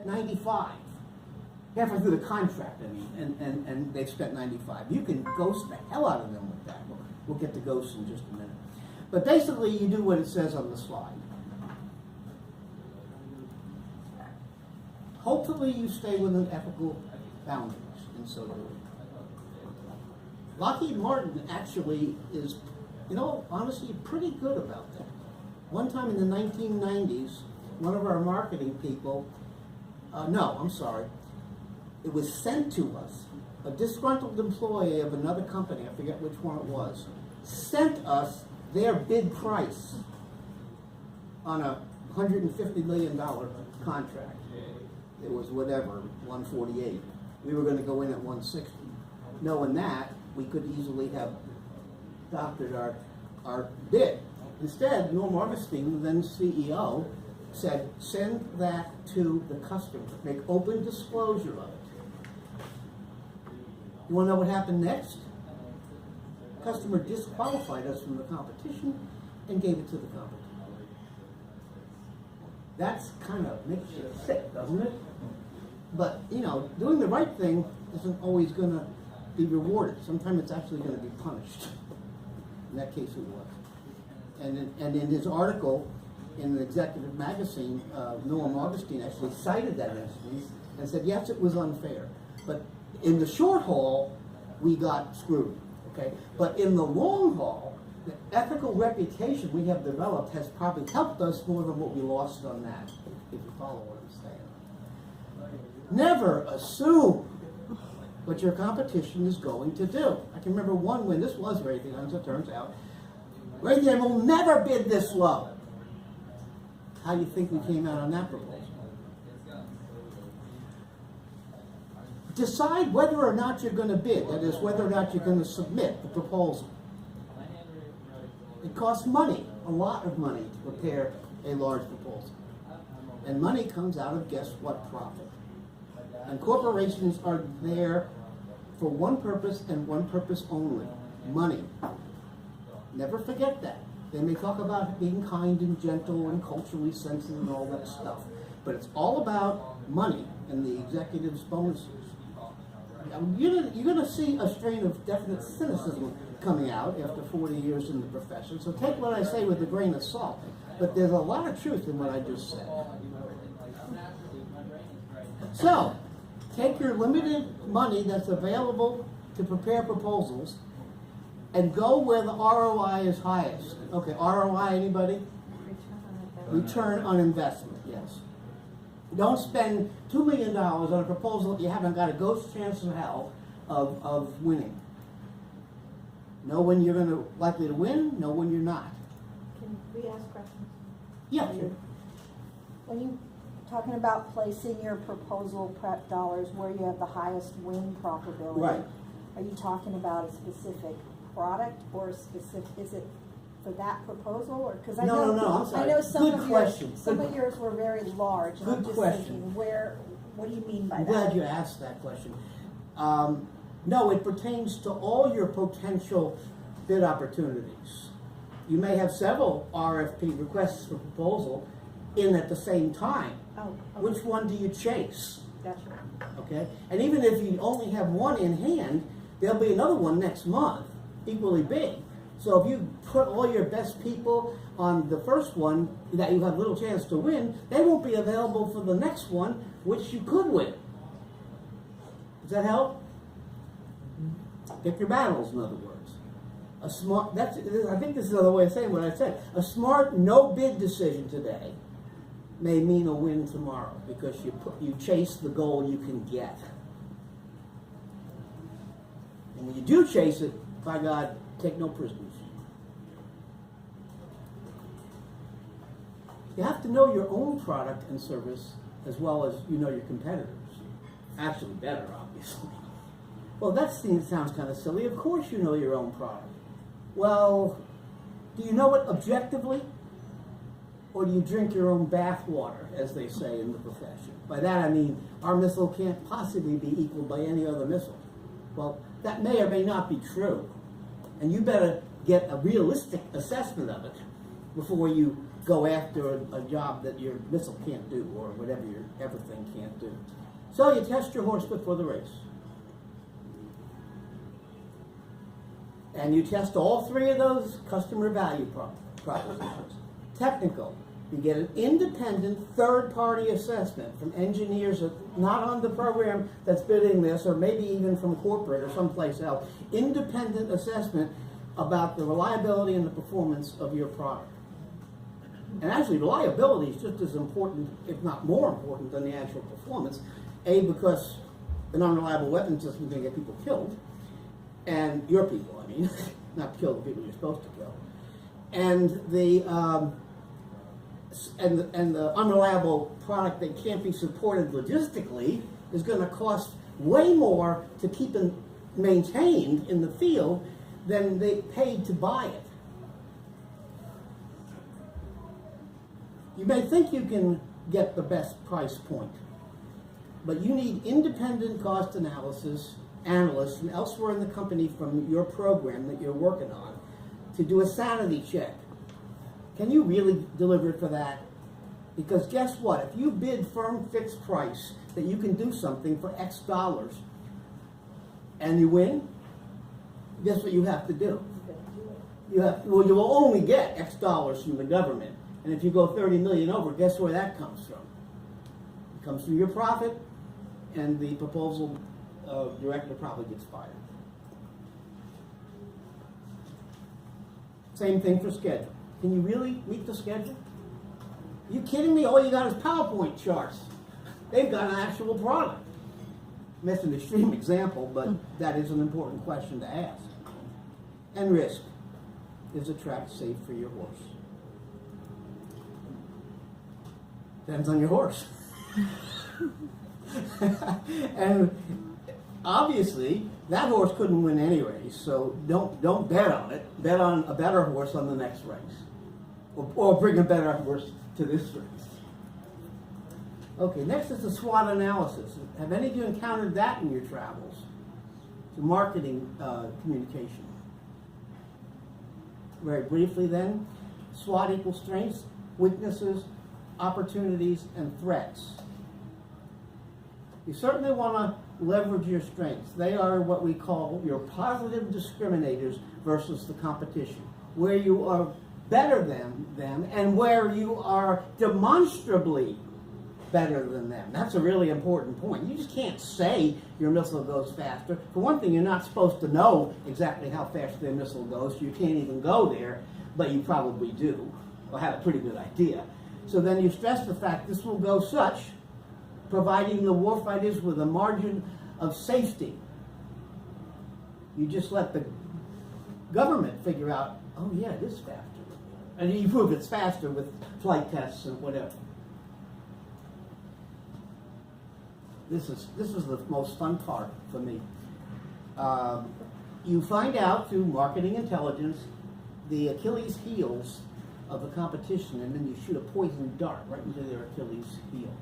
95. Halfway through the contract, I mean, and they've spent 95. You can ghost the hell out of them with that. We'll get to ghosts in just a minute. But basically, you do what it says on the slide. Hopefully, you stay within ethical boundaries in so doing. Lockheed Martin actually is, honestly, pretty good about that. One time in the 1990s, one of our marketing people, it was sent to us. A disgruntled employee of another company, I forget which one it was, sent us their bid price on a $150 million contract. It was whatever, 148. We were going to go in at 160. Knowing that, we could easily have doctored our bid. Instead, Norm Arvestein, then CEO, said, send that to the customer. Make open disclosure of it. You want to know what happened next? The customer disqualified us from the competition and gave it to the competition. That's kind of makes you sick, doesn't it? But, doing the right thing isn't always going to be rewarded. Sometimes it's actually going to be punished. In that case, it was. And in his article in the Executive Magazine, Norm Augustine actually cited that instance and said, yes, it was unfair. But in the short haul, we got screwed. Okay? But in the long haul, the ethical reputation we have developed has probably helped us more than what we lost on that, if you follow what I'm saying. Never assume what your competition is going to do. I can remember one when this was Raytheon, as it turns out. Raytheon will never bid this low. How do you think we came out on that proposal? Decide whether or not you're going to bid, that is, whether or not you're going to submit the proposal. It costs money, a lot of money, to prepare a large proposal. And money comes out of guess what profit. And corporations are there for one purpose and one purpose only, money. Never forget that. They may talk about being kind and gentle and culturally sensitive and all that stuff, but it's all about money and the executives' bonuses. You're going to see a strain of definite cynicism coming out after 40 years in the profession, so take what I say with a grain of salt, but there's a lot of truth in what I just said. So, take your limited money that's available to prepare proposals and go where the ROI is highest. Okay, ROI, anybody? Return on investment, yes. Don't spend $2 million on a proposal that you haven't got a ghost chance in hell of winning. Know when you're likely to win, know when you're not. Can we ask questions? Yeah, sure. When you're talking about placing your proposal prep dollars where you have the highest win probability, right. Are you talking about a specific product or is it for that proposal, or because I know I'm sorry. I know some Good of question. yours, some of yours were very large, and Good I'm just question. thinking, what do you mean by I'm that? glad you asked that question. No, it pertains to all your potential bid opportunities. You may have several RFP, requests for proposal, in at the same time. Oh, okay. Which one do you chase? Gotcha. Okay, and even if you only have one in hand, there'll be another one next month, equally big. So if you put all your best people on the first one that you have little chance to win, they won't be available for the next one, which you could win. Does that help? Pick your battles, in other words. I think this is another way of saying what I said. A smart no-bid decision today may mean a win tomorrow because you chase the goal you can get. And when you do chase it, by God, take no prisoners. You have to know your own product and service as well as you know your competitors. Actually better, obviously. Well, that sounds kind of silly. Of course you know your own product. Well, do you know it objectively? Or do you drink your own bath water, as they say in the profession? By that I mean, our missile can't possibly be equaled by any other missile. Well, that may or may not be true. And you better get a realistic assessment of it before you go after a job that your missile can't do, or whatever your everything can't do. So you test your horse before the race. And you test all three of those customer value propositions. Technical, you get an independent third-party assessment from engineers not on the program that's bidding this, or maybe even from corporate or someplace else. Independent assessment about the reliability and the performance of your product. And actually, reliability is just as important, if not more important, than the actual performance. A, because an unreliable weapon system is going to get people killed, and your people, I mean, not kill the people you're supposed to kill. And the unreliable product that can't be supported logistically is going to cost way more to keep and maintained in the field than they paid to buy it. You may think you can get the best price point, but you need independent cost analysis analysts from elsewhere in the company from your program that you're working on to do a sanity check. Can you really deliver for that? Because guess what? If you bid firm fixed price that you can do something for X dollars and you win, guess what you have to do? Well, you will only get X dollars from the government. And if you go 30 million over, guess where that comes from? It comes from your profit, and the proposal director probably gets fired. Same thing for schedule. Can you really meet the schedule? Are you kidding me? All you got is PowerPoint charts. They've got an actual product. That's an extreme example, but that is an important question to ask. And risk. Is the track safe for your horse? Depends on your horse. And obviously, that horse couldn't win any race, so don't bet on it. Bet on a better horse on the next race. Or bring a better horse to this race. Okay, next is the SWOT analysis. Have any of you encountered that in your travels? The marketing communication. Very briefly then, SWOT equals strengths, weaknesses, opportunities, and threats. You certainly want to leverage your strengths. They are what we call your positive discriminators versus the competition, where you are better than them and where you are demonstrably better than them. That's a really important point. You just can't say your missile goes faster. For one thing, you're not supposed to know exactly how fast their missile goes. You can't even go there, but you probably do, or have a pretty good idea. So then you stress the fact this will go such, providing the warfighters with a margin of safety. You just let the government figure out, oh yeah, it is faster. And you prove it's faster with flight tests and whatever. This is the most fun part for me. You find out through marketing intelligence the Achilles heels of the competition, and then you shoot a poison dart right into their Achilles heel.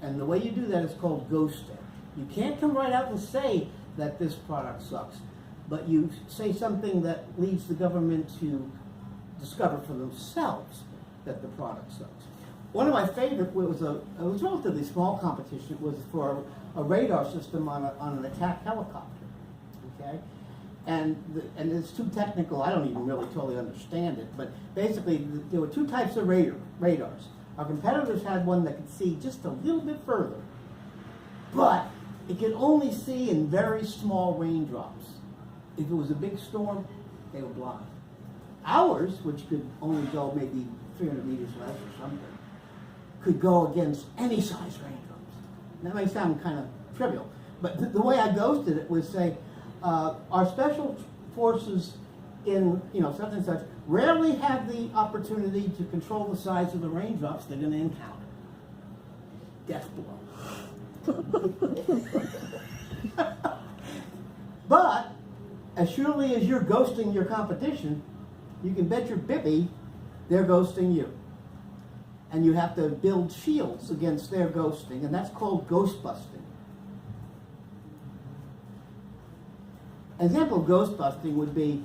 And the way you do that is called ghosting. You can't come right out and say that this product sucks, but you say something that leads the government to discover for themselves that the product sucks. One of my favorite was it was a relatively small competition. It was for a radar system on an attack helicopter. Okay, and it's too technical. I don't even really totally understand it. But basically, there were two types of radars. Our competitors had one that could see just a little bit further, but it could only see in very small raindrops. If it was a big storm, they were blind. Ours, which could only go maybe 300 meters less or something, could go against any size raindrops. That may sound kind of trivial, but the way I ghosted it was say, our special forces in such and such rarely have the opportunity to control the size of the raindrops they're going to encounter. Death blow. But as surely as you're ghosting your competition, you can bet your bibby they're ghosting you. And you have to build shields against their ghosting, and that's called ghost busting. An example of ghost busting would be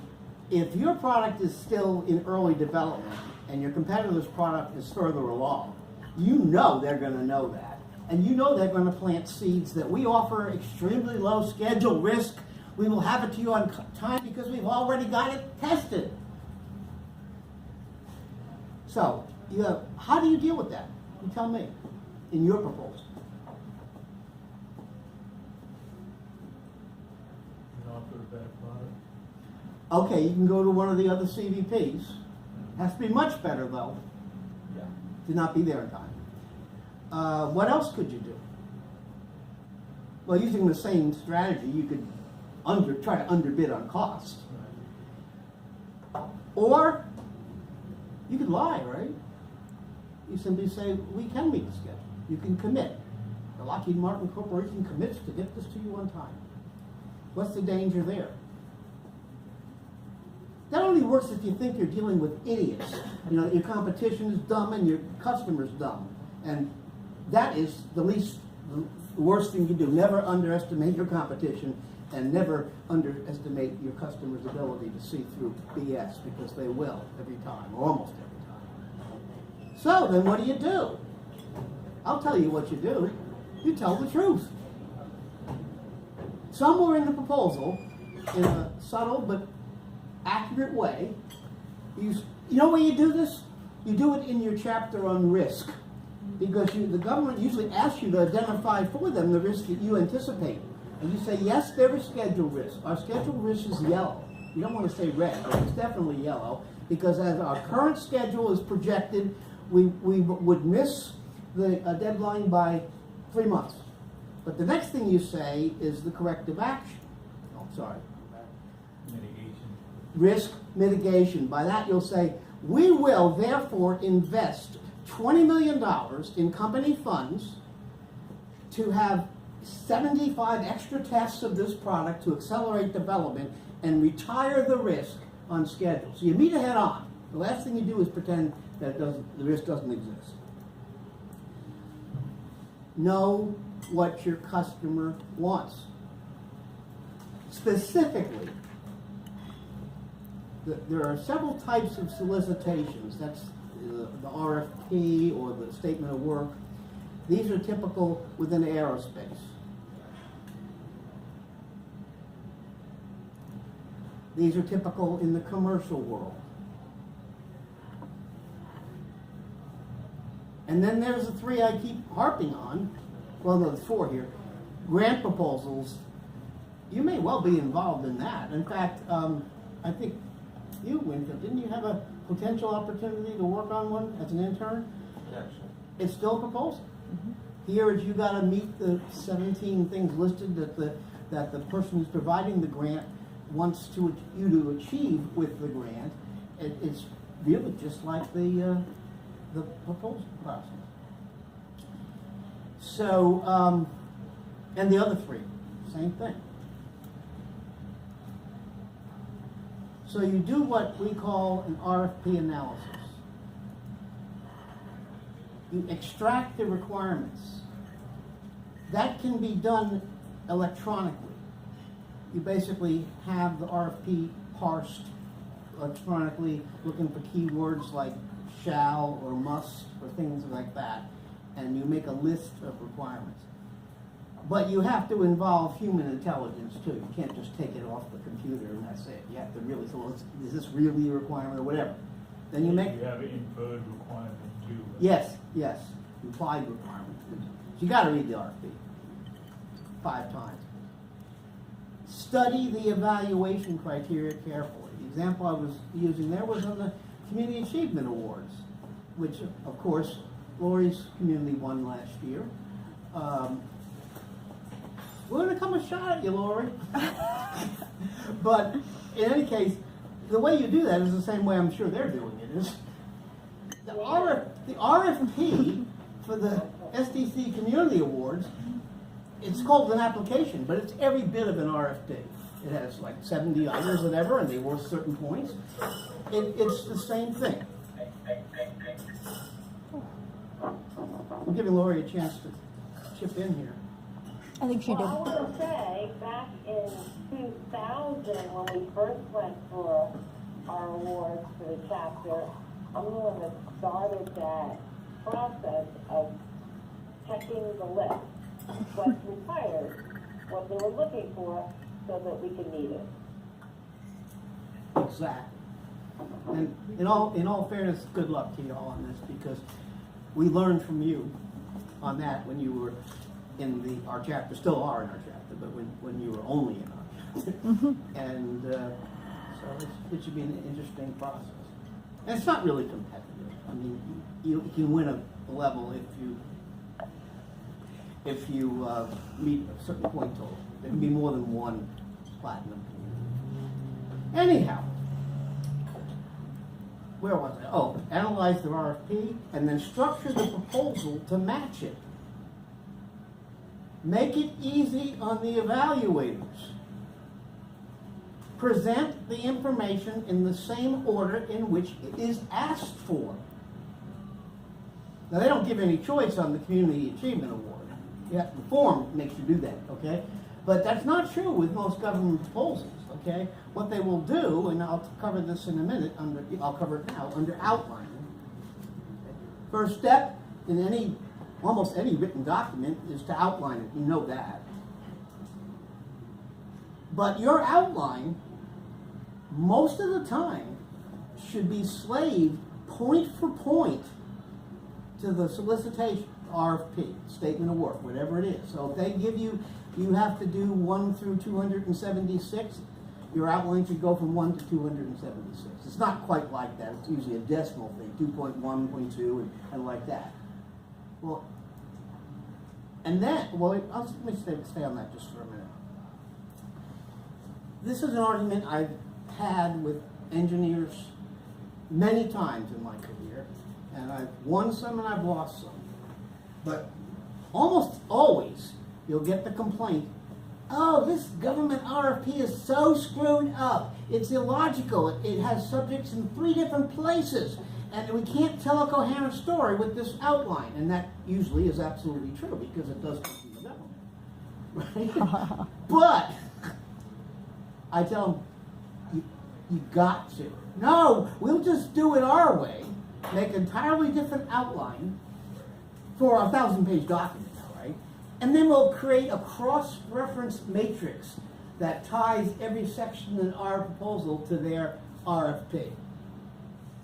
if your product is still in early development and your competitor's product is further along, you know they're going to know that. And you know they're going to plant seeds that we offer extremely low schedule risk. We will have it to you on time because we've already got it tested. So, how do you deal with that? You tell me, in your proposal. Offer a better product. Okay, you can go to one of the other CVPs. Has to be much better, though. Yeah. To not be there in time. What else could you do? Well, using the same strategy, you could try to underbid on cost. Right. Or you could lie, right? You simply say, we can meet the schedule. You can commit. The Lockheed Martin Corporation commits to get this to you on time. What's the danger there? That only works if you think you're dealing with idiots. You know, your competition is dumb and your customer's dumb. And that is the worst thing you do. Never underestimate your competition and never underestimate your customer's ability to see through BS, because they will every time, or almost every time. So then what do? I'll tell you what you do. You tell the truth. Somewhere in the proposal, in a subtle but accurate way, you know where you do this? You do it in your chapter on risk. Because the government usually asks you to identify for them the risk that you anticipate. And you say, yes, there is schedule risk. Our schedule risk is yellow. You don't want to say red, but it's definitely yellow. Because as our current schedule is projected, we would miss the deadline by 3 months. But the next thing you say is the corrective action. Oh, sorry. Mitigation. Risk mitigation. By that you'll say, we will therefore invest $20 million in company funds to have 75 extra tests of this product to accelerate development and retire the risk on schedule. So you meet it head on. The last thing you do is pretend that the risk doesn't exist. Know what your customer wants. Specifically, there are several types of solicitations. That's the RFP or the statement of work. These are typical within aerospace. These are typical in the commercial world. And then there's the three I keep harping on. Well, no, there's four here. Grant proposals. You may well be involved in that. In fact, I think you, Winfield, didn't you have a potential opportunity to work on one as an intern? Actually. It's still a proposal. Here, is you got to meet the 17 things listed that the person who's providing the grant wants you to achieve with the grant. It's really just like the proposal process. So, and the other three, same thing. So you do what we call an RFP analysis. You extract the requirements. That can be done electronically. You basically have the RFP parsed electronically, looking for keywords like shall or must or things like that, and you make a list of requirements. But you have to involve human intelligence too. You can't just take it off the computer and that's it. You have to really, so is this really a requirement or whatever? Then you make... You have an inferred requirement too. Yes, implied requirement. So you got to read the RFP 5 times. Study the evaluation criteria carefully. The example I was using there was on the Community Achievement Awards, which, of course, Lori's community won last year. We're going to come a shot at you, Lori. But in any case, the way you do that is the same way I'm sure they're doing it. Is the RFP for the STC Community Awards, it's called an application, but it's every bit of an RFP. It has like 70 items, whatever, and they worth certain points. It's the same thing. I'm giving Lori a chance to chip in here. I think she did. Well, I want to say, back in 2000, when we first went for our awards for the chapter, anyone that started that process of checking the list, what's required, what they were looking for, so that we could meet it. Exactly. And in all fairness, good luck to you all on this, because we learned from you on that when you were in our chapter, still are in our chapter, but when you were only in our chapter. And so it should be an interesting process. And it's not really competitive. I mean, you can win a level if you meet a certain point total. There can be more than one platinum. Anyhow, where was I? Oh, analyze the RFP and then structure the proposal to match it. Make it easy on the evaluators. Present the information in the same order in which it is asked for. Now, they don't give any choice on the Community Achievement Award. Yeah, the form makes you do that, okay? But that's not true with most government proposals, okay? What they will do, and I'll cover this in a minute, I'll cover it now, under outlining. First step in almost any written document is to outline it. You know that. But your outline, most of the time, should be slaved point for point to the solicitation, RFP, statement of work, whatever it is. So if they give you have to do 1 through 276, your outline should go from 1 to 276. It's not quite like that. It's usually a decimal thing, 2.1, 2.2, and like that. Well, and then, let me stay on that just for a minute. This is an argument I've had with engineers many times in my career, and I've won some and I've lost some. But almost always, you'll get the complaint, oh, this government RFP is so screwed up. It's illogical. It has subjects in 3 different places. And we can't tell a coherent story with this outline. And that usually is absolutely true, because it does come from the government. Right? But I tell them, you got to. No, we'll just do it our way, make an entirely different outline for a 1,000-page document. And then we'll create a cross-reference matrix that ties every section in our proposal to their RFP.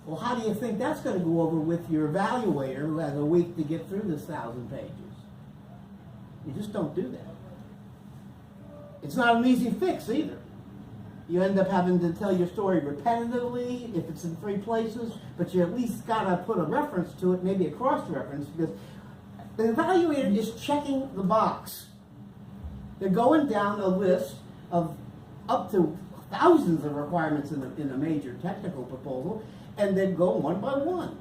Well, how do you think that's going to go over with your evaluator who has a week to get through this 1,000 pages? You just don't do that. It's not an easy fix either. You end up having to tell your story repetitively if it's in 3 places, but you at least got to put a reference to it, maybe a cross-reference, because the evaluator is checking the box. They're going down a list of up to thousands of requirements in a major technical proposal, and they go one by one.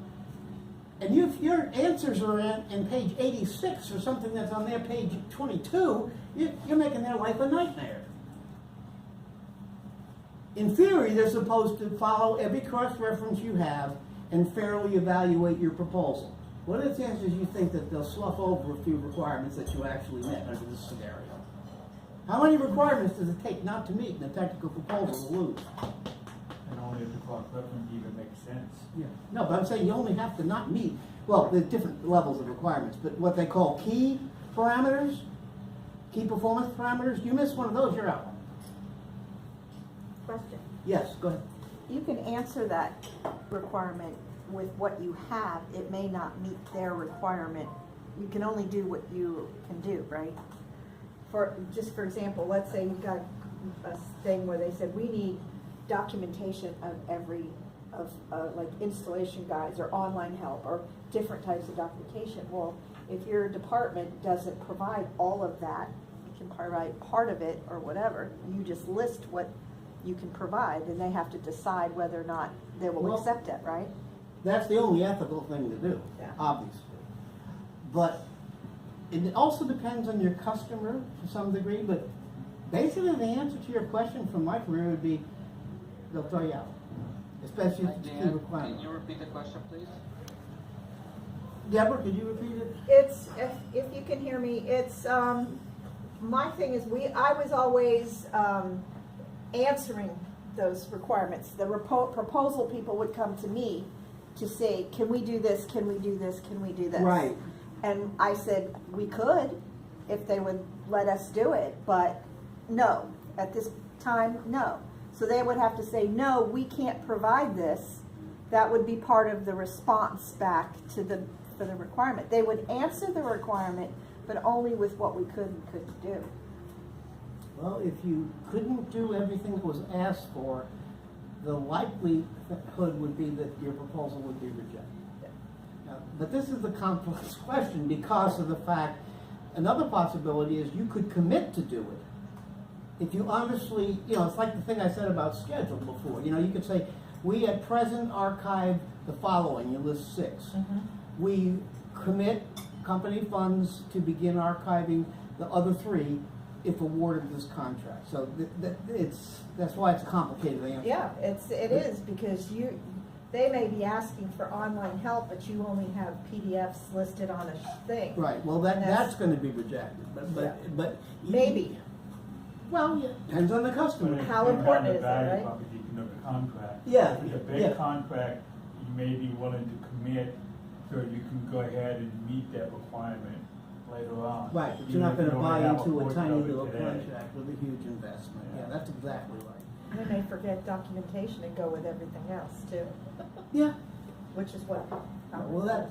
And if your answers are in page 86 or something that's on their page 22, you're making their life a nightmare. In theory, they're supposed to follow every cross-reference you have and fairly evaluate your proposal. What are the chances you think that they'll slough over a few requirements that you actually met under this scenario? How many requirements does it take not to meet in a technical proposal to lose? And only if the cross-reference even makes sense. Yeah. No, but I'm saying you only have to not meet, well, there's different levels of requirements, but what they call key parameters, key performance parameters, you miss one of those, you're out. Question. Yes, go ahead. You can answer that requirement with what you have. It may not meet their requirement. You can only do what you can do, right? For example, let's say you've got a thing where they said we need documentation of like installation guides or online help or different types of documentation. Well, if your department doesn't provide all of that, you can provide part of it or whatever. You just list what you can provide, and they have to decide whether or not they will accept it, right? That's the only ethical thing to do, Yeah. obviously. But it also depends on your customer to some degree, but basically the answer to your question from my career would be, they'll throw you out, especially if it's a key requirement. Can you repeat the question, please? Deborah, could you repeat it? It's, if you can hear me, it's, my thing is I was always answering those requirements. The proposal people would come to me to say, can we do this, can we do this, can we do this? Right. And I said, we could, if they would let us do it, but no, at this time, no. So they would have to say, no, we can't provide this. That would be part of the response back to for the requirement. They would answer the requirement, but only with what we could and couldn't do. Well, if you couldn't do everything that was asked for, the likelihood would be that your proposal would be rejected. Now, but this is a complex question because of the fact, another possibility is you could commit to do it. If you honestly, it's like the thing I said about schedule before. You could say, we at present archive the following, you list 6. Mm-hmm. We commit company funds to begin archiving the other 3 if awarded this contract. So that's why it's a complicated answer. Yeah, it is, because they may be asking for online help, but you only have PDFs listed on a thing. Right, well that's going to be rejected, but Maybe. Well, yeah, depends on the customer. How important is it, right? Proposition of the contract. Yeah, If it's a big contract, you may be willing to commit, so you can go ahead and meet that requirement later on. Right, but you're Even not if going you to don't buy have into a portion tiny of it little today. contract with a huge investment. Yeah, that's exactly right. They may forget documentation and go with everything else too, Yeah, which is what. well that,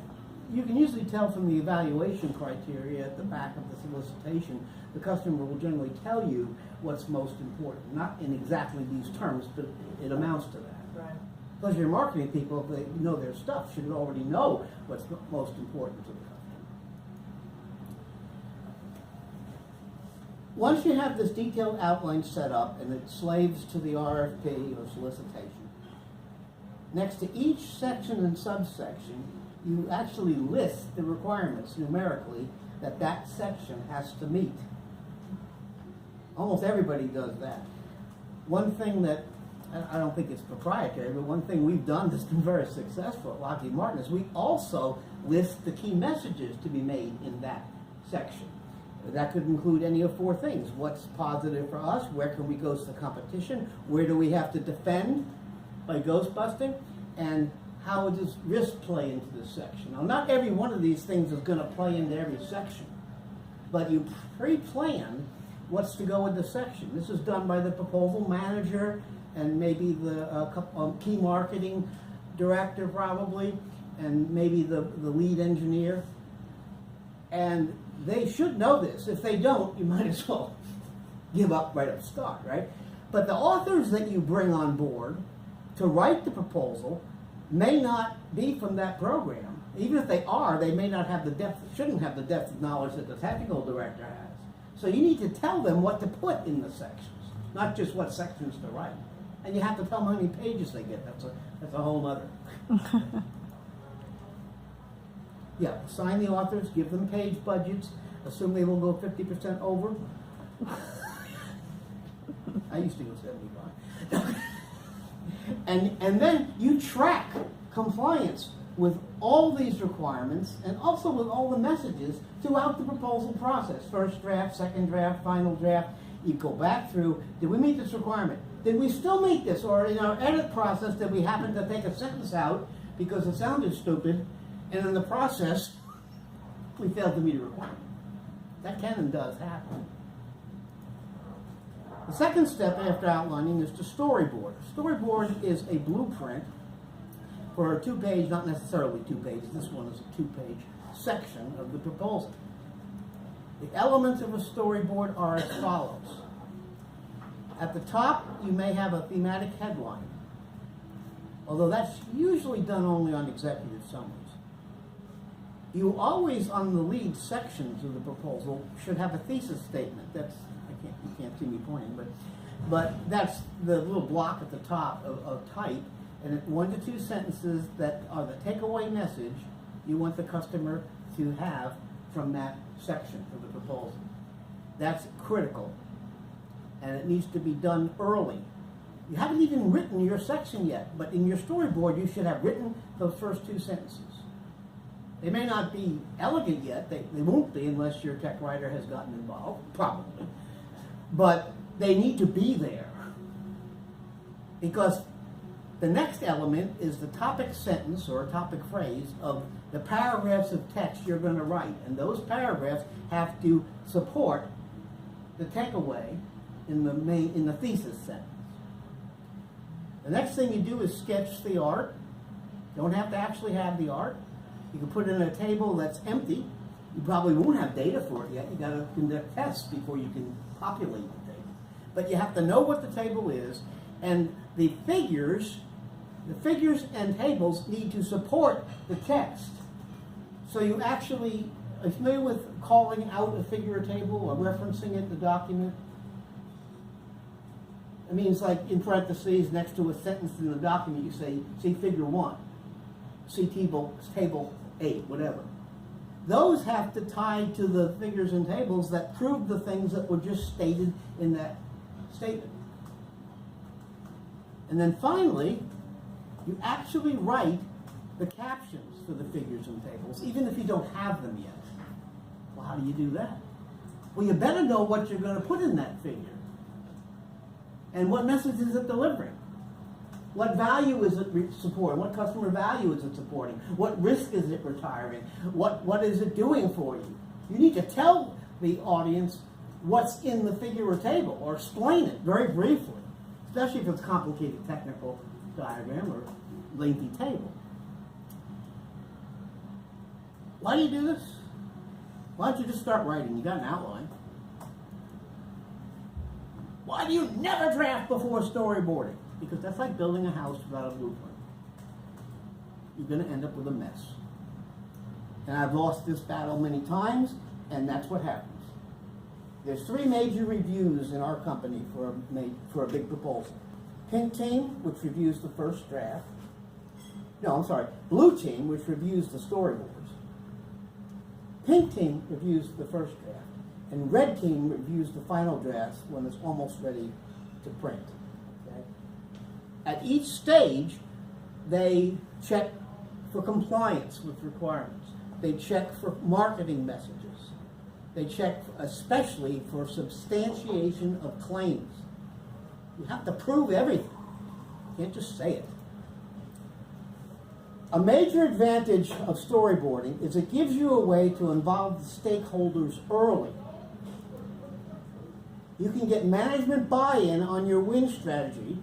you can usually tell from the evaluation criteria at the back of the solicitation, the customer will generally tell you what's most important. Not in exactly these terms, but it amounts to that. Right. Plus your marketing people, if they know their stuff, should already know what's most important to the customer. Once you have this detailed outline set up and it slaves to the RFP or solicitation, next to each section and subsection, you actually list the requirements numerically that section has to meet. Almost everybody does that. One thing that, I don't think it's proprietary, but one thing we've done that's been very successful at Lockheed Martin is we also list the key messages to be made in that section. That could include any of 4 things. What's positive for us? Where can we go to the competition? Where do we have to defend by ghost busting? And how does risk play into this section? Now, not every one of these things is going to play into every section, but you pre-plan what's to go in the section. This is done by the proposal manager and maybe the key marketing director probably, and maybe the lead engineer. And they should know this. If they don't, you might as well give up right up start, right? But the authors that you bring on board to write the proposal may not be from that program. Even if they are, they may not have the depth, shouldn't have the depth of knowledge that the technical director has. So you need to tell them what to put in the sections, not just what sections to write. And you have to tell them how many pages they get. That's a whole other. Yeah, assign the authors, give them page budgets, assume they will go 50% over. I used to go 75. And then you track compliance with all these requirements and also with all the messages throughout the proposal process. First draft, second draft, final draft. You go back through, did we meet this requirement? Did we still meet this? Or in our edit process, did we happen to take a sentence out because it sounded stupid, and in the process, we failed to meet a requirement? That can and does happen. The second step after outlining is to storyboard. Storyboard is a blueprint for a 2-page, not necessarily 2 pages, this one is a 2-page section of the proposal. The elements of a storyboard are as follows. At the top, you may have a thematic headline, although that's usually done only on executive summaries. You always, on the lead sections of the proposal, should have a thesis statement. That's, you can't see me pointing, but that's the little block at the top of type, and 1 to 2 sentences that are the takeaway message you want the customer to have from that section of the proposal. That's critical, and it needs to be done early. You haven't even written your section yet, but in your storyboard you should have written those first 2 sentences. They may not be elegant yet, they won't be unless your tech writer has gotten involved, probably. But they need to be there. Because The next element is the topic sentence or topic phrase of the paragraphs of text you're going to write. And those paragraphs have to support the takeaway in the thesis sentence. The next thing you do is sketch the art. You don't have to actually have the art. You can put it in a table that's empty. You probably won't have data for it yet. You got to conduct tests before you can populate the table. But you have to know what the table is, and the figures and tables need to support the text. So you actually are familiar with calling out a figure or table or referencing it in the document? It means, like, in parentheses next to a sentence in the document, you say, see figure 1, see table 8, whatever. Those have to tie to the figures and tables that prove the things that were just stated in that statement. And then finally, you actually write the captions for the figures and tables, even if you don't have them yet. Well, how do you do that? Well, you better know what you're going to put in that figure. And what message is it delivering? What value is it supporting? What customer value is it supporting? What risk is it retiring? What is it doing for you? You need to tell the audience what's in the figure or table, or explain it very briefly, especially if it's a complicated technical diagram or lengthy table. Why do you do this? Why don't you just start writing? You got an outline. Why do you never draft before storyboarding? Because that's like building a house without a blueprint. You're going to end up with a mess. And I've lost this battle many times, and that's what happens. There's 3 major reviews in our company for a big proposal. Pink team, which reviews the first draft. No, I'm sorry. Blue team, which reviews the storyboards. Pink team reviews the first draft. And red team reviews the final drafts when it's almost ready to print. Okay? At each stage, they check for compliance with requirements. They check for marketing messages. They check especially for substantiation of claims. You have to prove everything. You can't just say it. A major advantage of storyboarding is it gives you a way to involve the stakeholders early. You can get management buy-in on your win strategy,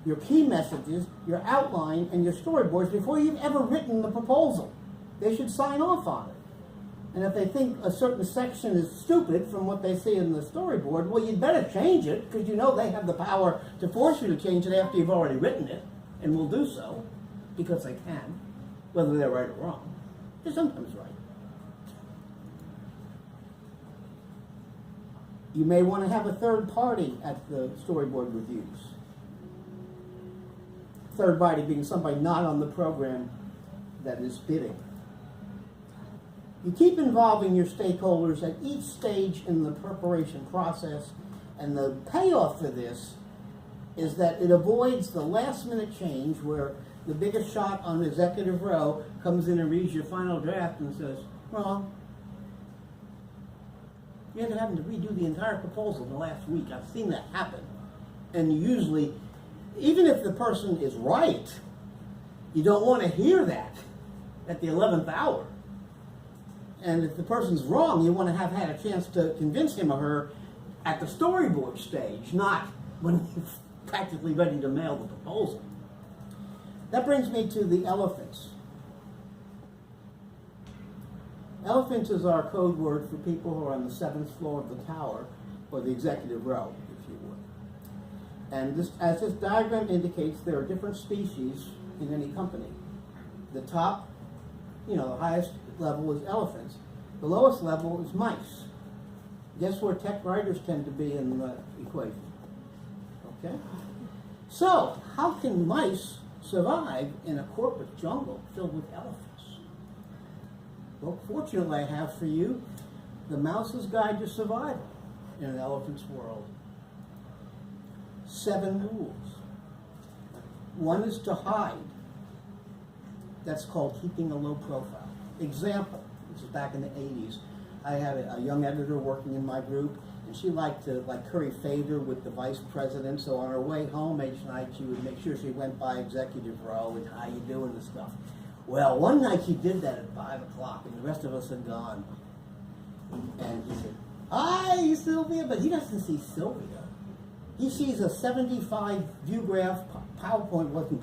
your key messages, your outline, and your storyboards before you've ever written the proposal. They should sign off on it. And if they think a certain section is stupid from what they see in the storyboard, well, you'd better change it, because you know they have the power to force you to change it after you've already written it, and will do so, because they can, whether they're right or wrong. They're sometimes right. You may want to have a third party at the storyboard reviews. Third party being somebody not on the program that is bidding. You keep involving your stakeholders at each stage in the preparation process, and the payoff for this is that it avoids the last minute change where the biggest shot on executive row comes in and reads your final draft and says, wrong. You end up having to redo the entire proposal in the last week. I've seen that happen. And usually, even if the person is right, you don't want to hear that at the 11th hour. And if the person's wrong, you want to have had a chance to convince him or her at the storyboard stage, not when you're practically ready to mail the proposal. That brings me to the elephants. Elephants is our code word for people who are on the 7th floor of the tower, or the executive row, if you would. And this, as this diagram indicates, there are different species in any company. The top, the highest level is elephants. The lowest level is mice. Guess where tech writers tend to be in the equation? Okay? So, how can mice survive in a corporate jungle filled with elephants? Well, fortunately I have for you the Mouse's Guide to Survival in an Elephant's World. 7 rules. 1 is to hide. That's called keeping a low profile. Example, this is back in the 80s. I had a young editor working in my group. And she liked to curry favor with the vice president, so on her way home each night she would make sure she went by executive row and how you doing and stuff. Well, one night she did that at 5 o'clock and the rest of us had gone. And he said, "Hi, Sylvia," but he doesn't see Sylvia. He sees a 75 view graph PowerPoint, wasn't